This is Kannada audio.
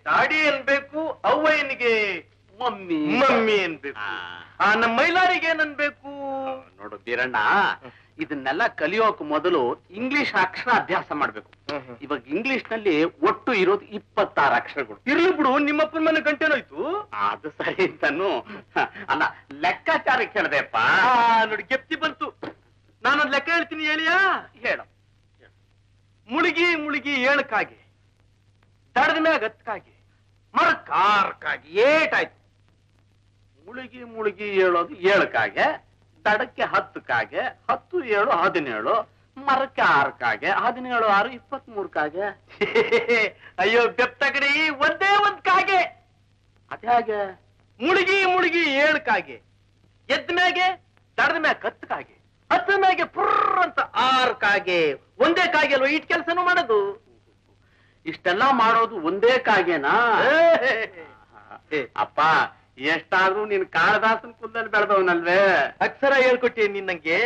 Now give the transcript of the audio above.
ದಾಡಿ ಅನ್ಬೇಕು, ಅವ್ವಯ್ಯನಿಗೆ ಮಮ್ಮಿ ಮಮ್ಮಿ ಅನ್ಬೇಕು. ನಮ್ಮ ಮೈಲಾರಿಗೆ ಏನನ್ಬೇಕು? ನೋಡು ಬೀರಣ್ಣ, ಇದನ್ನೆಲ್ಲ ಕಲಿಯೋಕ್ ಮೊದಲು ಇಂಗ್ಲಿಷ್ ಅಕ್ಷರ ಅಭ್ಯಾಸ ಮಾಡ್ಬೇಕು. ಇವಾಗ ಇಂಗ್ಲಿಷ್ ನಲ್ಲಿ ಒಟ್ಟು ಇರೋದು 26 ಅಕ್ಷರಗಳು. ಇರ್ಲಿ ಬಿಡು, ನಿಮ್ಮಪ್ಪನ ಮನೆ ಗಂಟೆನೋಯ್ತು. ಅದು ಸರಿ ಅಂತಾನು ಅಲ್ಲ, ಲೆಕ್ಕಾಚಾರ ಕೇಳದೆಪ್ಪ. ನೋಡಿ ಗೆಪ್ತಿ ಬಂತು. ನಾನೊಂದ್ ಲೆಕ್ಕ ಹೇಳ್ತೀನಿ, ಹೇಳಿಯಾ? ಹೇಳ. ಮುಳುಗಿ ಮುಳುಗಿ ಏಳಕ್ಕಾಗಿ, ದಡದ ಮ್ಯಾಗ ಹತ್ಕಾಗಿ, ಮರಕ್ಕಾರ್ಕಾಗಿ ಏಟಾಯ್ತು. ಮುಳುಗಿ ಮುಳುಗಿ ಹೇಳೋದು 7ಕ್ಕಾಗೆ, ದಡಕ್ಕೆ 10ಕ್ಕಾಗೆ, 10 7 17, ಮರಕ್ಕೆ 6ಕ್ಕಾಗೆ, 17 6 23ಕ್ಕಾಗೆ. ಅಯ್ಯೋ ಬೆಪ್ತಗಡಿ, ಒಂದೇ ಒಂದ್ ಕಾಗೆ. ಅದ್ಯಾಗೆ? ಮುಳುಗಿ ಮುಳುಗಿ ಏಳಕ್ಕಾಗೆ, ಎದ್ದ ಮ್ಯಾಗೆ ದಡದ ಮ್ಯಾಗ 10ಕ್ಕಾಗೆ, 10 ಮ್ಯಾಗೆ ಪುರ್ರ ಅಂತ 6ಕ್ಕಾಗೆ. ಒಂದೇ ಕಾಗೆ ಅಲ್ವ ಇಟ್ ಕೆಲ್ಸನೂ ಮಾಡೋದು? ಇಷ್ಟೆಲ್ಲಾ ಮಾಡೋದು ಒಂದೇ ಕಾಗೆನಾ? ಅಪ್ಪ, ಎಷ್ಟಾದ್ರೂ ನೀನ್ ಕಾಳದಾಸನ್ ಕುಲದಲ್ಲಿ ಬೆಳೆದವನಲ್ವೇ? ಅಕ್ಷರ ಹೇಳ್ಕೊಟ್ಟಿ ನಿನ್ನಂಗೆ.